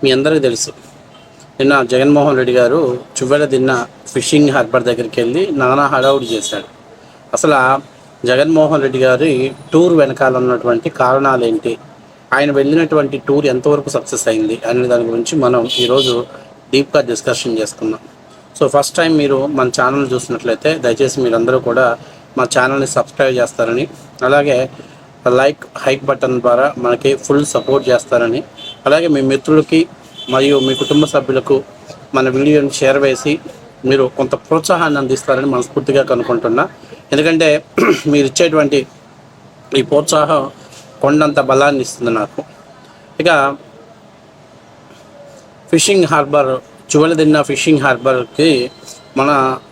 మీ అందరికీ తెలుసు, నిన్న జగన్మోహన్ రెడ్డి గారు చువ్వెల దిన్న ఫిషింగ్ హార్బర్ దగ్గరికి వెళ్ళి నానా హడావుడి చేశాడు. అసలు జగన్మోహన్ రెడ్డి గారి టూర్ వెనకాల ఉన్నటువంటి కారణాలు ఏంటి, ఆయన వెళ్ళినటువంటి టూర్ ఎంతవరకు సక్సెస్ అయింది అనే దాని గురించి మనం ఈరోజు డీప్గా డిస్కషన్ చేసుకుందాం. సో ఫస్ట్ టైం మీరు మన ఛానల్ చూసినట్లయితే దయచేసి మీరందరూ కూడా మా ఛానల్ని సబ్స్క్రైబ్ చేస్తారని, అలాగే హైక్ బటన్ ద్వారా మనకి ఫుల్ సపోర్ట్ చేస్తారని, అలాగే మీ మిత్రులకి మరియు మీ కుటుంబ సభ్యులకు మన వీడియోని షేర్ వేసి మీరు కొంత ప్రోత్సాహాన్ని అందిస్తారని మనస్ఫూర్తిగా కనుక్కుంటున్నా. ఎందుకంటే మీరు ఇచ్చేటువంటి ఈ ప్రోత్సాహం కొండంత బలాన్ని ఇస్తుంది నాకు. ఇక ఫిషింగ్ హార్బర్, చువ్వెలదిన్న ఫిషింగ్ హార్బర్కి మన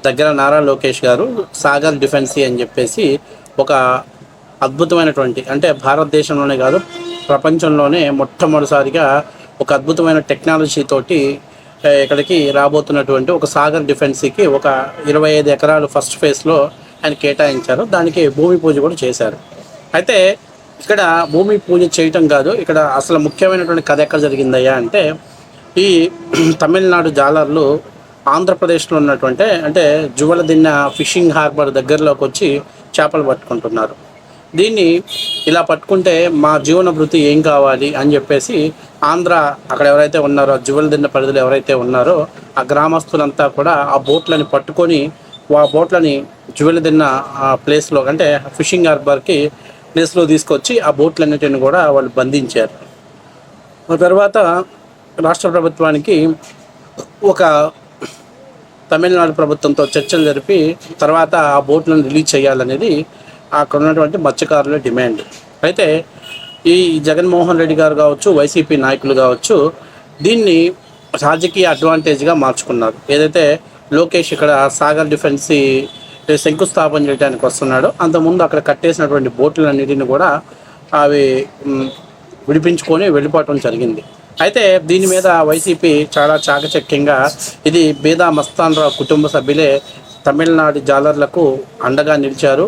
దగ్గర నారా లోకేష్ గారు సాగర్ డిఫెన్సీ అని చెప్పేసి ఒక అద్భుతమైనటువంటి, అంటే భారతదేశంలోనే కాదు ప్రపంచంలోనే మొట్టమొదటిసారిగా ఒక అద్భుతమైన టెక్నాలజీ తోటి ఇక్కడికి రాబోతున్నటువంటి ఒక సాగర్ డిఫెన్సీకి ఒక 25 ఎకరాలు ఫస్ట్ ఫేజ్లో ఆయన కేటాయించారు. దానికి భూమి పూజ కూడా చేశారు. అయితే ఇక్కడ భూమి పూజ చేయటం కాదు, ఇక్కడ అసలు ముఖ్యమైనటువంటి కథ ఎక్కడ జరిగిందయ్యా అంటే, ఈ తమిళనాడు జాలర్లు ఆంధ్రప్రదేశ్లో ఉన్నటువంటి అంటే చువ్వెలదిన్న ఫిషింగ్ హార్బర్ దగ్గరలోకి వచ్చి చేపలు పట్టుకుంటున్నారు. దీన్ని ఇలా పట్టుకుంటే మా జీవన భృతి ఏం కావాలి అని చెప్పేసి ఆంధ్ర అక్కడ ఎవరైతే ఉన్నారో, చువ్వెలదిన్న పరిధిలో ఎవరైతే ఉన్నారో ఆ గ్రామస్తులంతా కూడా ఆ బోట్లని పట్టుకొని ఆ బోట్లని చువ్వెలదిన్న ప్లేస్లో అంటే ఫిషింగ్ హార్బర్కి ప్లేస్లో తీసుకొచ్చి ఆ బోట్లన్నిటిని కూడా వాళ్ళు బంధించారు. ఆ తర్వాత రాష్ట్ర ప్రభుత్వానికి ఒక తమిళనాడు ప్రభుత్వంతో చర్చలు జరిపి తర్వాత ఆ బోట్లను రిలీజ్ చేయాలనేది అక్కడ ఉన్నటువంటి మత్స్యకారుల డిమాండ్. అయితే ఈ జగన్మోహన్ రెడ్డి గారు కావచ్చు, వైసీపీ నాయకులు కావచ్చు, దీన్ని రాజకీయ అడ్వాంటేజ్గా మార్చుకున్నారు. ఏదైతే లోకేష్ ఇక్కడ సాగర్ డిఫెన్సీ శంకుస్థాపన చేయడానికి వస్తున్నాడో అంతకుముందు అక్కడ కట్టేసినటువంటి బోట్లన్నిటిని కూడా అవి విడిపించుకొని వెళ్ళిపోవటం జరిగింది. అయితే దీని మీద వైసీపీ చాలా చాకచక్యంగా ఇది బేదా మస్తాన్ రావు కుటుంబ సభ్యులే తమిళనాడు జాలర్లకు అండగా నిలిచారు,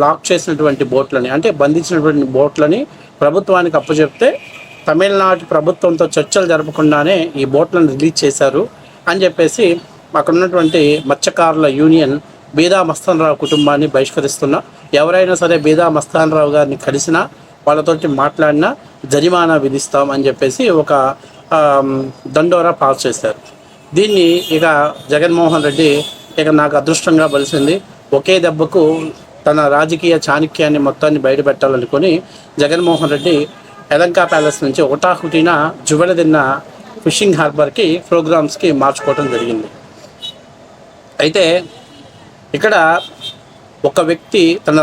లాక్ చేసినటువంటి బోట్లని అంటే బంధించినటువంటి బోట్లని ప్రభుత్వానికి అప్పచెప్తే తమిళనాడు ప్రభుత్వంతో చర్చలు జరపకుండానే ఈ బోట్లను రిలీజ్ చేశారు అని చెప్పేసి అక్కడ ఉన్నటువంటి మత్స్యకారుల యూనియన్ బీదా మస్తాన్ రావు కుటుంబాన్ని బహిష్కరిస్తున్నా, ఎవరైనా సరే బీదా మస్తాన్ రావు గారిని కలిసినా వాళ్ళతోటి మాట్లాడినా జరిమానా విధిస్తాం అని చెప్పేసి ఒక దండోరా పాస్ చేశారు. దీన్ని ఇక జగన్మోహన్ రెడ్డి ఇక నాకు అదృష్టంగా బలిసింది, ఒకే దెబ్బకు తన రాజకీయ చాణక్యాన్ని మొత్తాన్ని బయటపెట్టాలనుకుని జగన్మోహన్ రెడ్డి ఎలంకా ప్యాలెస్ నుంచి ఒకటాహుటిన చువ్వెలదిన్న ఫిషింగ్ హార్బర్కి ప్రోగ్రామ్స్కి మార్చుకోవడం జరిగింది. అయితే ఇక్కడ ఒక వ్యక్తి తన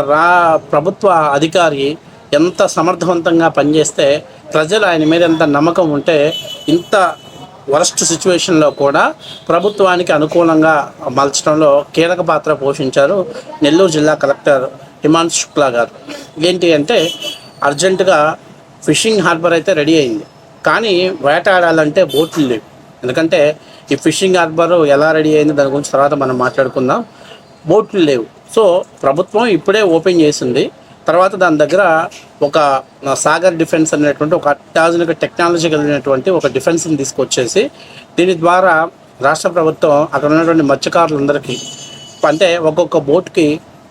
ప్రభుత్వ అధికారి ఎంత సమర్థవంతంగా పనిచేస్తే ప్రజలు ఆయన మీద ఎంత నమ్మకం ఉంటే ఇంత వరస్ట్ సిచ్యువేషన్లో కూడా ప్రభుత్వానికి అనుకూలంగా మలచడంలో కీలక పాత్ర పోషించారు నెల్లూరు జిల్లా కలెక్టర్ హిమాంశు శుక్లా గారు. ఏంటి అంటే అర్జెంటుగా ఫిషింగ్ హార్బర్ అయితే రెడీ అయింది, కానీ వేటాడాలంటే బోట్లు లేవు. ఎందుకంటే ఈ ఫిషింగ్ హార్బర్ ఎలా రెడీ అయింది దాని గురించి తర్వాత మనం మాట్లాడుకుందాం. బోట్లు లేవు. సో ప్రభుత్వం ఇప్పుడే ఓపెన్ చేసింది, తర్వాత దాని దగ్గర ఒక సాగర్ డిఫెన్స్ అనేటువంటి ఒక అత్యాధునిక టెక్నాలజీ కలిగినటువంటి ఒక డిఫెన్స్ని తీసుకొచ్చేసి దీని ద్వారా రాష్ట్ర ప్రభుత్వం అక్కడ ఉన్నటువంటి మత్స్యకారులందరికీ అంటే ఒక్కొక్క బోట్కి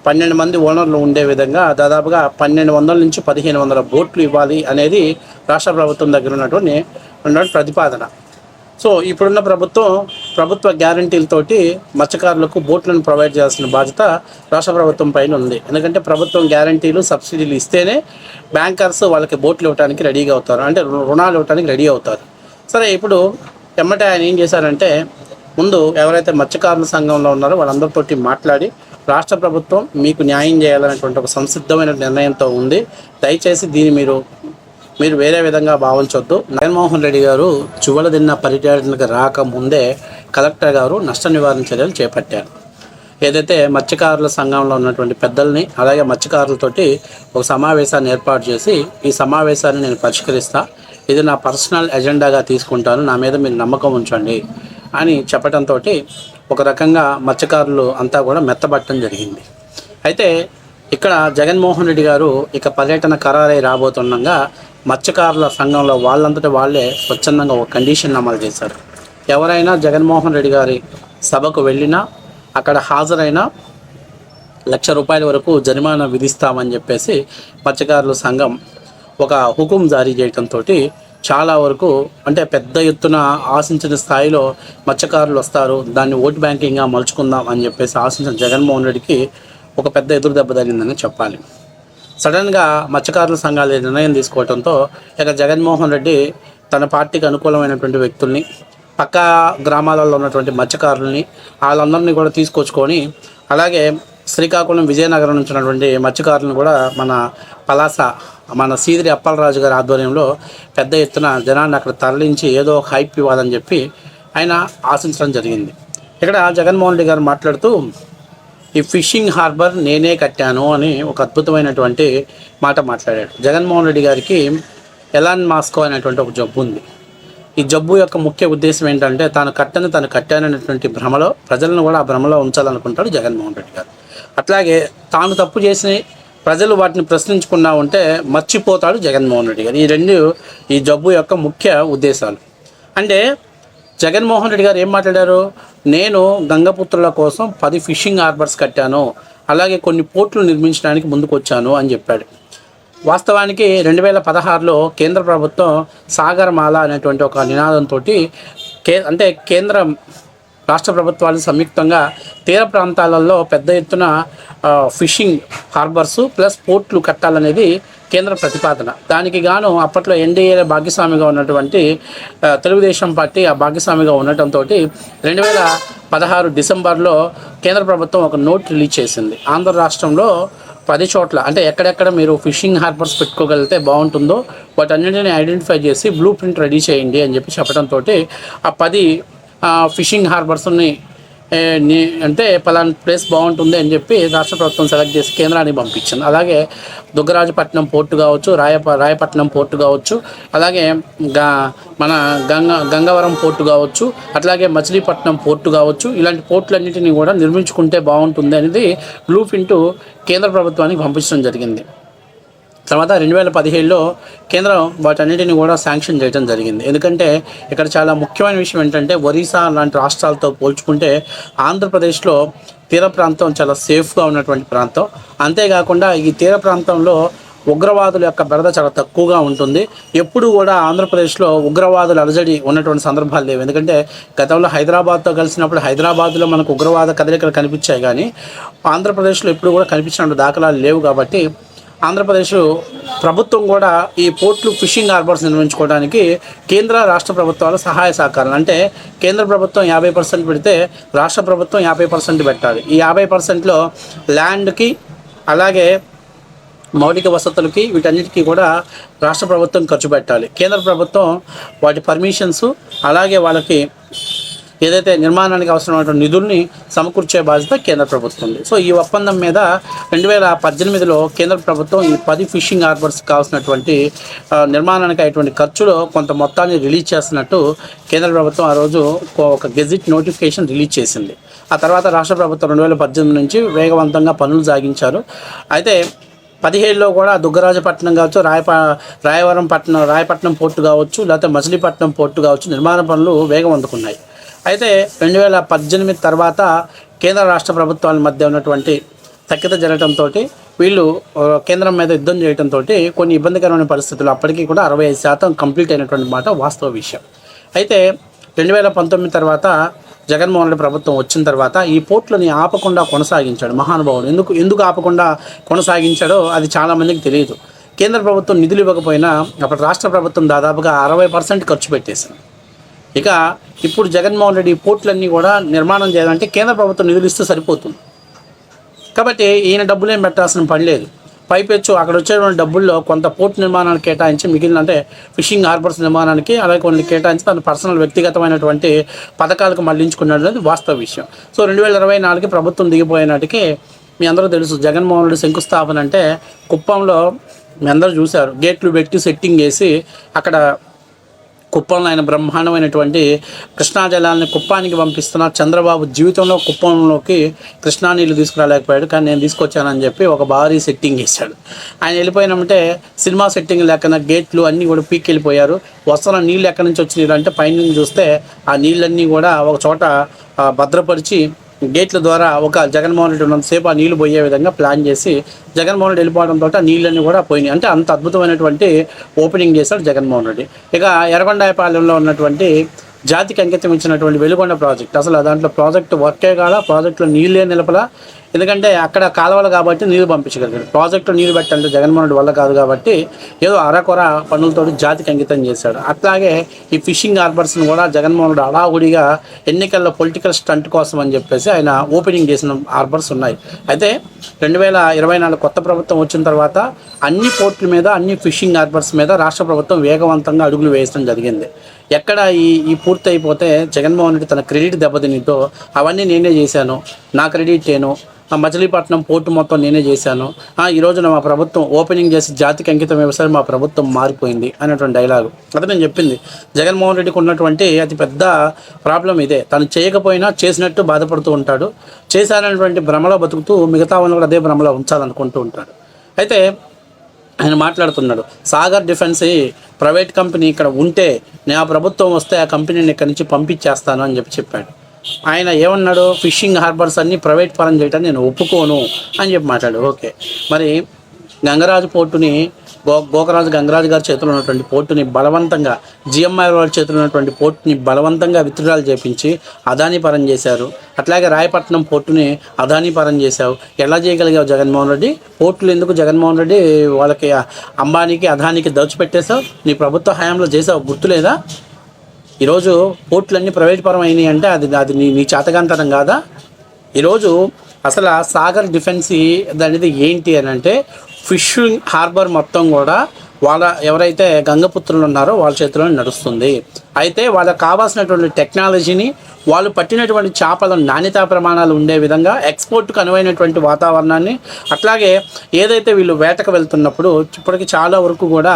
12 మంది ఓనర్లు ఉండే విధంగా దాదాపుగా 1200 నుంచి 1500 బోట్లు ఇవ్వాలి అనేది రాష్ట్ర ప్రభుత్వం దగ్గర ఉన్నటువంటి ప్రతిపాదన. సో ఇప్పుడున్న ప్రభుత్వ గ్యారంటీలతోటి మత్స్యకారులకు బోట్లను ప్రొవైడ్ చేయాల్సిన బాధ్యత రాష్ట్ర ప్రభుత్వం పైన ఉంది. ఎందుకంటే ప్రభుత్వం గ్యారంటీలు సబ్సిడీలు ఇస్తేనే బ్యాంకర్స్ వాళ్ళకి బోట్లు ఇవ్వడానికి రెడీగా అవుతారు, అంటే రుణాలు ఇవ్వడానికి రెడీ అవుతారు. సరే, ఇప్పుడు ఎమ్మటే ఆయన ఏం చేశారంటే ముందు ఎవరైతే మత్స్యకారుల సంఘంలో ఉన్నారో వాళ్ళందరితోటి మాట్లాడి రాష్ట్ర ప్రభుత్వం మీకు న్యాయం చేయాలనేటువంటి ఒక సంసిద్ధమైన నిర్ణయంతో ఉంది, దయచేసి దీన్ని మీరు వేరే విధంగా భావించొద్దు. జగన్మోహన్ రెడ్డి గారు చువ్వెలదిన్న పర్యటనకు రాకముందే కలెక్టర్ గారు నష్ట నివారణ చర్యలు చేపట్టారు. ఏదైతే మత్స్యకారుల సంఘంలో ఉన్నటువంటి పెద్దల్ని అలాగే మత్స్యకారులతోటి ఒక సమావేశాన్ని ఏర్పాటు చేసి ఈ సమావేశాన్ని నేను పరిష్కరిస్తా, ఇది నా పర్సనల్ ఎజెండాగా తీసుకుంటాను, నా మీద మీరు నమ్మకం ఉంచండి అని చెప్పడంతో ఒక రకంగా మత్స్యకారులు అంతా కూడా మెత్తబట్టడం జరిగింది. అయితే ఇక్కడ జగన్మోహన్ రెడ్డి గారు ఇక పర్యటన ఖరారై రాబోతుండగా మత్స్యకారుల సంఘంలో వాళ్ళంతటా వాళ్ళే స్వచ్ఛందంగా ఒక కండిషన్ అమలు చేశారు. ఎవరైనా జగన్మోహన్ రెడ్డి గారి సభకు వెళ్ళినా అక్కడ హాజరైనా ₹1,00,000 వరకు జరిమానా విధిస్తామని చెప్పేసి మత్స్యకారుల సంఘం ఒక హుకుం జారీ చేయడంతో చాలా వరకు అంటే పెద్ద ఎత్తున ఆశించిన స్థాయిలో మత్స్యకారులు వస్తారు, దాన్ని ఓటు బ్యాంకింగ్గా మలుచుకుందాం అని చెప్పేసి ఆశించిన జగన్మోహన్ రెడ్డికి ఒక పెద్ద ఎదురు దెబ్బ తగిలిందని చెప్పాలి. సడన్గా మత్స్యకారుల సంఘాలు నిర్ణయం తీసుకోవడంతో ఇక జగన్మోహన్ రెడ్డి తన పార్టీకి అనుకూలమైనటువంటి వ్యక్తుల్ని, పక్క గ్రామాలలో ఉన్నటువంటి మత్స్యకారుల్ని వాళ్ళందరినీ కూడా తీసుకొచ్చుకొని, అలాగే శ్రీకాకుళం విజయనగరం నుంచి ఉన్నటువంటి మత్స్యకారులను కూడా మన సీదిరి అప్పలరాజు గారి ఆధ్వర్యంలో పెద్ద ఎత్తున జనాన్ని అక్కడ తరలించి ఏదో ఒక హైప్ ఇవ్వాలని చెప్పి ఆయన ఆశించడం జరిగింది. ఇక్కడ జగన్మోహన్ రెడ్డి గారు మాట్లాడుతూ ఈ ఫిషింగ్ హార్బర్ నేనే కట్టాను అని ఒక అద్భుతమైనటువంటి మాట మాట్లాడాడు. జగన్మోహన్ రెడ్డి గారికి ఎలాన్ మాస్కో అనేటువంటి ఒక జబ్బు ఉంది. ఈ జబ్బు యొక్క ముఖ్య ఉద్దేశం ఏంటంటే తను కట్టాననేటువంటి భ్రమలో ప్రజలను కూడా ఆ భ్రమలో ఉంచాలనుకుంటాడు జగన్మోహన్ రెడ్డి గారు. అట్లాగే తాను తప్పు చేసి ప్రజలు వాటిని ప్రశ్నించకుండా ఉంటే మర్చిపోతాడు జగన్మోహన్ రెడ్డి గారు. ఈ జబ్బు యొక్క ముఖ్య ఉద్దేశాలు. అంటే జగన్మోహన్ రెడ్డి గారు ఏం మాట్లాడారు, నేను గంగపుత్రుల కోసం 10 ఫిషింగ్ హార్బర్స్ కట్టాను, అలాగే కొన్ని పోర్ట్లు నిర్మించడానికి ముందుకు వచ్చాను అని చెప్పాడు. వాస్తవానికి 2016లో కేంద్ర ప్రభుత్వం సాగర్మాల అనేటువంటి ఒక నినాదంతో అంటే కేంద్రం రాష్ట్ర ప్రభుత్వాలు సంయుక్తంగా తీర ప్రాంతాలలో పెద్ద ఎత్తున ఫిషింగ్ హార్బర్స్ ప్లస్ పోర్ట్లు కట్టాలనేది కేంద్ర ప్రతిపాదన. దానికి గాను అప్పట్లో ఎన్డీఏ భాగస్వామిగా ఉన్నటువంటి తెలుగుదేశం పార్టీ ఆ భాగస్వామిగా ఉండటంతో 2016 డిసెంబర్లో కేంద్ర ప్రభుత్వం ఒక నోట్ రిలీజ్ చేసింది. ఆంధ్ర రాష్ట్రంలో 10 చోట్ల అంటే ఎక్కడెక్కడ మీరు ఫిషింగ్ హార్బర్స్ పెట్టుకోగలిగితే బాగుంటుందో వాటన్నింటినీ ఐడెంటిఫై చేసి బ్లూ ప్రింట్ రెడీ చేయండి అని చెప్పి చెప్పడంతో ఆ 10 ఫిషింగ్ హార్బర్స్ని అంటే పలానా ప్లేస్ బాగుంటుంది అని చెప్పి రాష్ట్ర ప్రభుత్వం సెలెక్ట్ చేసి కేంద్రానికి పంపించింది. అలాగే దుగ్గరాజపట్నం పోర్టు కావచ్చు, రాయపట్నం పోర్టు కావచ్చు, అలాగే మన గంగవరం పోర్టు కావచ్చు, అట్లాగే మచిలీపట్నం పోర్టు కావచ్చు, ఇలాంటి పోర్టులన్నింటినీ కూడా నిర్మించుకుంటే బాగుంటుంది అనేది బ్లూ ప్రింట్ కేంద్ర ప్రభుత్వానికి పంపించడం జరిగింది. తర్వాత 2017లో కేంద్రం వాటన్నిటిని కూడా శాంక్షన్ చేయడం జరిగింది. ఎందుకంటే ఇక్కడ చాలా ముఖ్యమైన విషయం ఏంటంటే ఒరిస్సా లాంటి రాష్ట్రాలతో పోల్చుకుంటే ఆంధ్రప్రదేశ్లో తీర ప్రాంతం చాలా సేఫ్గా ఉన్నటువంటి ప్రాంతం. అంతేకాకుండా ఈ తీర ప్రాంతంలో ఉగ్రవాదుల యొక్క బెడద చాలా తక్కువగా ఉంటుంది. ఎప్పుడు కూడా ఆంధ్రప్రదేశ్లో ఉగ్రవాదుల అలజడి ఉన్నటువంటి సందర్భాలు లేవు. ఎందుకంటే గతంలో హైదరాబాద్తో కలిసినప్పుడు హైదరాబాద్లో మనకు ఉగ్రవాద కదలికలు కనిపించాయి, కానీ ఆంధ్రప్రదేశ్లో ఎప్పుడు కూడా కనిపించిన దాఖలాలు లేవు. కాబట్టి ఆంధ్రప్రదేశ్ ప్రభుత్వం కూడా ఈ పోర్ట్లు ఫిషింగ్ హార్బర్స్ నిర్మించుకోవడానికి కేంద్ర రాష్ట్ర ప్రభుత్వాల సహాయ సహకారాలు, అంటే కేంద్ర ప్రభుత్వం 50% పెడితే రాష్ట్ర ప్రభుత్వం 50% పెట్టాలి. ఈ 50%లో ల్యాండ్కి అలాగే మౌలిక వసతులకి వీటన్నిటికీ కూడా రాష్ట్ర ప్రభుత్వం ఖర్చు పెట్టాలి. కేంద్ర ప్రభుత్వం వాటి పర్మిషన్స్ అలాగే వాళ్ళకి ఏదైతే నిర్మాణానికి అవసరమైనటువంటి నిధుల్ని సమకూర్చే బాధ్యత కేంద్ర ప్రభుత్వం ఉంది. సో ఈ ఒప్పందం మీద 2018లో కేంద్ర ప్రభుత్వం ఈ 10 ఫిషింగ్ హార్బర్స్ కావాల్సినటువంటి నిర్మాణానికి అయ్యేటువంటి ఖర్చులో కొంత మొత్తాన్ని రిలీజ్ చేస్తున్నట్టు కేంద్ర ప్రభుత్వం ఆ రోజు ఒక గెజిట్ నోటిఫికేషన్ రిలీజ్ చేసింది. ఆ తర్వాత రాష్ట్ర ప్రభుత్వం 2018 నుంచి వేగవంతంగా పనులు సాగించారు. అయితే 2017లో కూడా దుగ్గరాజపట్నం కావచ్చు, రాయపట్నం పోర్టు కావచ్చు, లేకపోతే మచిలీపట్నం పోర్టు కావచ్చు నిర్మాణ పనులు వేగం అందుకున్నాయి. అయితే 2018 తర్వాత కేంద్ర రాష్ట్ర ప్రభుత్వాల మధ్య ఉన్నటువంటి సఖ్యత జరగడంతో వీళ్ళు కేంద్రం మీద యుద్ధం చేయడంతో కొన్ని ఇబ్బందికరమైన పరిస్థితులు అప్పటికీ కూడా 65% కంప్లీట్ అయినటువంటి మాట వాస్తవ విషయం. అయితే 2019 తర్వాత జగన్మోహన్ రెడ్డి ప్రభుత్వం వచ్చిన తర్వాత ఈ పోర్టులని ఆపకుండా కొనసాగించాడు మహానుభావుడు. ఎందుకు ఆపకుండా కొనసాగించాడో అది చాలామందికి తెలియదు. కేంద్ర ప్రభుత్వం నిధులు ఇవ్వకపోయినా అప్పుడు రాష్ట్ర ప్రభుత్వం దాదాపుగా 60% ఖర్చు పెట్టేసింది. ఇక ఇప్పుడు జగన్మోహన్ రెడ్డి పోర్టులన్నీ కూడా నిర్మాణం చేయాలంటే కేంద్ర ప్రభుత్వం నిధులు ఇస్తే సరిపోతుంది. కాబట్టి ఈయన డబ్బులేం పెట్టాల్సిన పని లేదు. పైపెచ్చు అక్కడ వచ్చేటువంటి డబ్బుల్లో కొంత పోర్టు నిర్మాణానికి కేటాయించి మిగిలిన అంటే ఫిషింగ్ హార్బర్స్ నిర్మాణానికి అలాగే కొన్ని కేటాయించి తన పర్సనల్ వ్యక్తిగతమైనటువంటి పథకాలకు మళ్లించుకున్నాడు అనేది వాస్తవ విషయం. సో 2024కి ప్రభుత్వం దిగిపోయే నాటికి మీ అందరూ తెలుసు జగన్మోహన్ రెడ్డి శంకుస్థాపన అంటే కుప్పంలో మీ అందరూ చూశారు. గేట్లు పెట్టి సెట్టింగ్ వేసి అక్కడ కుప్పంలో ఆయన బ్రహ్మాండమైనటువంటి కృష్ణా జలాలని కుప్పానికి పంపిస్తున్న చంద్రబాబు జీవితంలో కుప్పంలోకి కృష్ణా నీళ్ళు తీసుకురాలేకపోయాడు, కానీ నేను తీసుకొచ్చానని చెప్పి ఒక భారీ సెట్టింగ్ చేశాడు. ఆయన వెళ్ళిపోయినామంటే సినిమా సెట్టింగ్ లెక్కన గేట్లు అన్నీ కూడా పీక్ వెళ్ళిపోయారు. వస్తున్న నీళ్ళు ఎక్కడి నుంచి వచ్చినాయి అంటే పైనుంచి చూస్తే ఆ నీళ్ళన్నీ కూడా ఒక చోట భద్రపరిచి గేట్ల ద్వారా ఒక జగన్మోహన్ రెడ్డి ఉన్నంతసేపు ఆ నీళ్లు పోయే విధంగా ప్లాన్ చేసి జగన్మోహన్ రెడ్డి వెళ్ళిపోవడంతో ఆ నీళ్ళన్నీ కూడా పోయినాయి. అంటే అంత అద్భుతమైనటువంటి ఓపెనింగ్ చేశాడు జగన్మోహన్ రెడ్డి. ఇక ఎర్రగొండాయపాలెంలో ఉన్నటువంటి జాతికి అంకితం ఇచ్చినటువంటి వెలుగొండ ప్రాజెక్ట్, అసలు దాంట్లో ప్రాజెక్టు వర్కే కాదా, ప్రాజెక్టులో నీళ్ళే నిలపలా. ఎందుకంటే అక్కడ కాలువలు కాబట్టి నీరు పంపించగలిగాడు. ప్రాజెక్టు నీరు పెట్టాలంటే జగన్మోహన్ రెడ్డి వల్ల కాదు కాబట్టి ఏదో అరకొర పనులతో జాతికి అంకితం చేశాడు. అట్లాగే ఈ ఫిషింగ్ హార్బర్స్ని కూడా జగన్మోహన్ రెడ్డి హడావుడిగా ఎన్నికల్లో పొలిటికల్ స్టంట్ కోసం అని చెప్పేసి ఆయన ఓపెనింగ్ చేసిన హార్బర్స్ ఉన్నాయి. అయితే 2024 కొత్త ప్రభుత్వం వచ్చిన తర్వాత అన్ని పోర్టుల మీద, అన్ని ఫిషింగ్ హార్బర్స్ మీద రాష్ట్ర ప్రభుత్వం వేగవంతంగా అడుగులు వేయడం జరిగింది. ఎక్కడ ఈ పూర్తి అయిపోతే జగన్మోహన్ రెడ్డి తన క్రెడిట్ దెబ్బతినితో అవన్నీ నేనే చేశాను, నా క్రెడిట్ నేను, మచిలీపట్నం పోర్టు మొత్తం నేనే చేశాను, ఈరోజున మా ప్రభుత్వం ఓపెనింగ్ చేసి జాతికి అంకితం వ్యవసాయం మా ప్రభుత్వం మారిపోయింది అనేటువంటి డైలాగు అదే నేను చెప్పింది. జగన్మోహన్ రెడ్డికి ఉన్నటువంటి అతి పెద్ద ప్రాబ్లం ఇదే. తను చేయకపోయినా చేసినట్టు బాధపడుతూ ఉంటాడు. చేశానటువంటి భ్రమలో బతుకుతూ మిగతా వాళ్ళని కూడా అదే భ్రమలో ఉంచాలనుకుంటూ ఉంటాడు. అయితే ఆయన మాట్లాడుతున్నాడు, సాగర్ డిఫెన్స్ ప్రైవేట్ కంపెనీ ఇక్కడ ఉంటే నా ప్రభుత్వం వస్తే ఆ కంపెనీని ఇక్కడి నుంచి పంపించేస్తాను అని చెప్పాడు. ఆయన ఏమన్నాడు, ఫిషింగ్ హార్బర్స్ అన్నీ ప్రైవేట్ పరం చేయటాన్ని నేను ఒప్పుకోను అని చెప్పి మాట్లాడు. ఓకే, మరి గంగరాజు పోర్టుని గోకరాజు గంగరాజు గారి చేతిలో ఉన్నటువంటి పోర్టుని బలవంతంగా, జిఎంఐ వాళ్ళ చేతిలో ఉన్నటువంటి పోర్టుని బలవంతంగా విత్డ్రాల్ చేపించి అదానీ పరం చేశారు. అట్లాగే రాయపట్నం పోర్టుని అదానీ పరం చేశావు. ఎలా చేయగలిగావు జగన్మోహన్ రెడ్డి? పోర్టులు ఎందుకు జగన్మోహన్ రెడ్డి వాళ్ళకి అంబానీకి అదానీకి దోచిపెట్టేశావు? నీ ప్రభుత్వ హయాంలో చేసావు, గుర్తులేదా? ఈరోజు పోర్టులన్నీ ప్రైవేట్ పరం అయినాయి అంటే అది నీ చేతగాంతనం కాదా? ఈరోజు అసలు సాగర్ డిఫెన్స్ అనేది ఏంటి అని అంటే ఫిషింగ్ హార్బర్ మొత్తం కూడా వాళ్ళ ఎవరైతే గంగపుత్రులు ఉన్నారో వాళ్ళ చేతిలోనే నడుస్తుంది. అయితే వాళ్ళకి కావాల్సినటువంటి టెక్నాలజీని, వాళ్ళు పట్టినటువంటి చేపల నాణ్యతా ప్రమాణాలు ఉండే విధంగా ఎక్స్పోర్ట్కు అనువైనటువంటి వాతావరణాన్ని, అట్లాగే ఏదైతే వీళ్ళు వేటకు వెళ్తున్నప్పుడు ఇప్పటికీ చాలా వరకు కూడా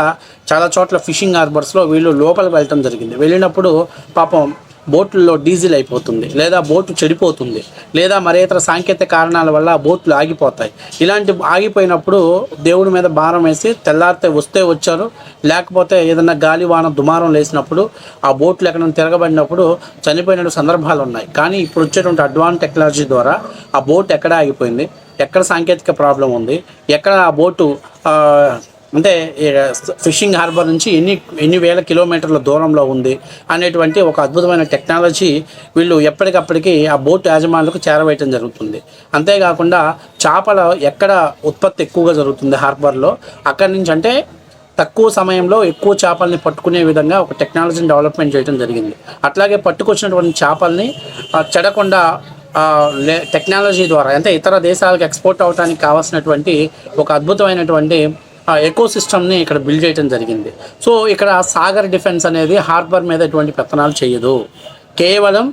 చాలా చోట్ల ఫిషింగ్ హార్బర్స్లో వీళ్ళు లోపలికి వెళ్ళటం జరిగింది. వెళ్ళినప్పుడు పాపం బోట్లలో డీజిల్ అయిపోతుంది, లేదా బోటు చెడిపోతుంది, లేదా మరే ఇతర సాంకేతిక కారణాల వల్ల బోట్లు ఆగిపోతాయి. ఇలాంటి ఆగిపోయినప్పుడు దేవుడి మీద భారం వేసి తెల్లారితే వస్తే వచ్చారు, లేకపోతే ఏదైనా గాలివాన దుమారం లేసినప్పుడు ఆ బోట్లు ఎక్కడ తిరగబడినప్పుడు చనిపోయిన సందర్భాలు ఉన్నాయి. కానీ ఇప్పుడు వచ్చేటువంటి అడ్వాన్స్ టెక్నాలజీ ద్వారా ఆ బోట్ ఎక్కడ ఆగిపోయింది, ఎక్కడ సాంకేతిక ప్రాబ్లం ఉంది, ఎక్కడ ఆ బోటు అంటే ఫిషింగ్ హార్బర్ నుంచి ఎన్ని వేల కిలోమీటర్ల దూరంలో ఉంది అనేటువంటి ఒక అద్భుతమైన టెక్నాలజీ వీళ్ళు ఎప్పటికప్పటికి ఆ బోట్ యాజమానులకు చేరవేయటం జరుగుతుంది. అంతేకాకుండా చేపల ఎక్కడ ఉత్పత్తి ఎక్కువగా జరుగుతుంది హార్బర్లో, అక్కడి నుంచి అంటే తక్కువ సమయంలో ఎక్కువ చేపల్ని పట్టుకునే విధంగా ఒక టెక్నాలజీని డెవలప్మెంట్ చేయడం జరిగింది. అట్లాగే పట్టుకొచ్చినటువంటి చేపల్ని చెడకుండా టెక్నాలజీ ద్వారా అంటే ఇతర దేశాలకు ఎక్స్పోర్ట్ అవడానికి కావాల్సినటువంటి ఒక అద్భుతమైనటువంటి ఎకో సిస్టమ్ని ఇక్కడ బిల్డ్ చేయడం జరిగింది. సో ఇక్కడ సాగర్ డిఫెన్స్ అనేది హార్బర్ మీద ఎటువంటి పెత్తనాలు చేయదు. కేవలం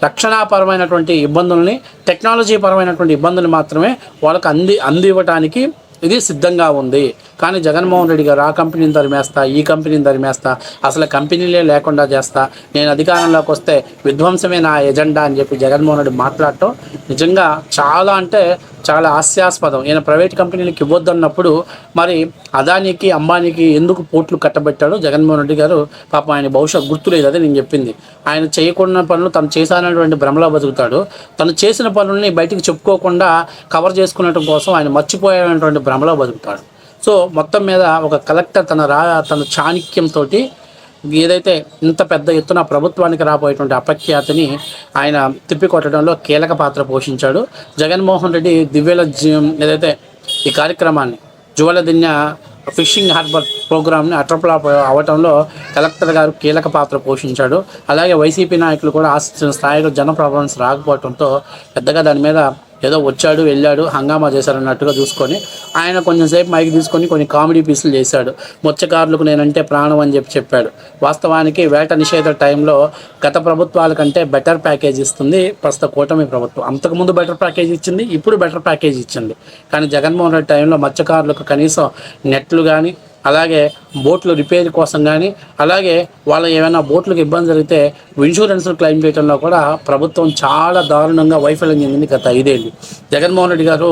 రక్షణాపరమైనటువంటి ఇబ్బందుల్ని, టెక్నాలజీ పరమైనటువంటి ఇబ్బందులు మాత్రమే వాళ్ళకు అందివ్వటానికి ఇది సిద్ధంగా ఉంది. కానీ జగన్మోహన్ రెడ్డి గారు ఆ కంపెనీని తరిమేస్తా, ఈ కంపెనీని తరిమేస్తా, అసలు కంపెనీలే లేకుండా చేస్తా, నేను అధికారంలోకి వస్తే విధ్వంసమే నా ఎజెండా అని చెప్పి జగన్మోహన్ రెడ్డి మాట్లాడటం నిజంగా చాలా అంటే చాలా హాస్యాస్పదం. ఈయన ప్రైవేట్ కంపెనీలకు ఇవ్వద్దన్నప్పుడు మరి అదానీకి అంబానీకి ఎందుకు పోర్ట్లు కట్టబెట్టాడు జగన్మోహన్ రెడ్డి గారు? పాపం ఆయన భవిష్యత్ గుర్తులేదు. అదే నేను చెప్పింది. ఆయన చేయకుండా పనులు తను చేశానటువంటి భ్రమలో బతుకుతాడు. తను చేసిన పనుల్ని బయటికి చెప్పుకోకుండా కవర్ చేసుకునేటం కోసం ఆయన మర్చిపోయేటువంటి భ్రమలో బతుకుతాడు. సో మొత్తం మీద ఒక కలెక్టర్ తన చాణక్యంతో ఏదైతే ఇంత పెద్ద ఎత్తున ప్రభుత్వానికి రాబోయేటువంటి అపఖ్యాతిని ఆయన తిప్పికొట్టడంలో కీలక పాత్ర పోషించాడు. జగన్మోహన్ రెడ్డి దివ్యల ఏదైతే ఈ కార్యక్రమాన్ని జువలదిన్య ఫిషింగ్ హార్బర్ ప్రోగ్రామ్ని అట్రప్లాప్ అవ్వటంలో కలెక్టర్ గారు కీలక పాత్ర పోషించాడు. అలాగే వైసీపీ నాయకులు కూడా ఆశించిన స్థాయిలో జన ప్రాబ్లమ్స్ రాకపోవడంతో పెద్దగా దాని మీద ఏదో వచ్చాడు వెళ్ళాడు హంగామా చేశారన్నట్టుగా చూసుకొని ఆయన కొంచెం సేపు మైక్ తీసుకొని కొన్ని కామెడీ పీసులు చేశాడు. మత్స్యకారులకు నేనంటే ప్రాణం అని చెప్పాడు. వాస్తవానికి వేట నిషేధ టైంలో గత ప్రభుత్వాల కంటే బెటర్ ప్యాకేజ్ ఇస్తుంది ప్రస్తుత కూటమి ప్రభుత్వం. అంతకుముందు బెటర్ ప్యాకేజ్ ఇచ్చింది, ఇప్పుడు బెటర్ ప్యాకేజ్ ఇచ్చింది. కానీ జగన్మోహన్ రెడ్డి టైంలో మత్స్యకారులకు కనీసం నెట్లు కానీ అలాగే బోట్లు రిపేర్ కోసం కానీ, అలాగే వాళ్ళ ఏమైనా బోట్లకు ఇబ్బంది జరిగితే ఇన్సూరెన్స్లు క్లెయిమ్ చేయడంలో కూడా ప్రభుత్వం చాలా దారుణంగా వైఫల్యం చెందింది గత 5 ఏళ్ళు. జగన్మోహన్ రెడ్డి గారు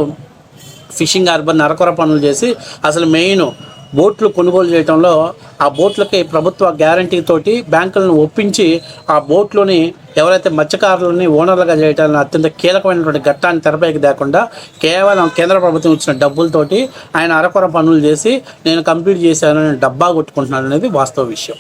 ఫిషింగ్ హార్బర్ నరకొర పనులు చేసి అసలు మెయిన్ బోట్లు కొనుగోలు చేయడంలో ఆ బోట్లకి ప్రభుత్వ గ్యారంటీ తోటి బ్యాంకులను ఒప్పించి ఆ బోట్లని ఎవరైతే మత్స్యకారులని ఓనర్లుగా చేయడానికి అత్యంత కీలకమైనటువంటి ఘట్టాన్ని తెరపైకి తేకుండా కేవలం కేంద్ర ప్రభుత్వం ఇచ్చిన డబ్బులతోటి ఆయన అరకొర పనులు చేసి నేను కంప్లీట్ చేశానని డబ్బా కొట్టుకుంటున్నాను అనేది వాస్తవ విషయం.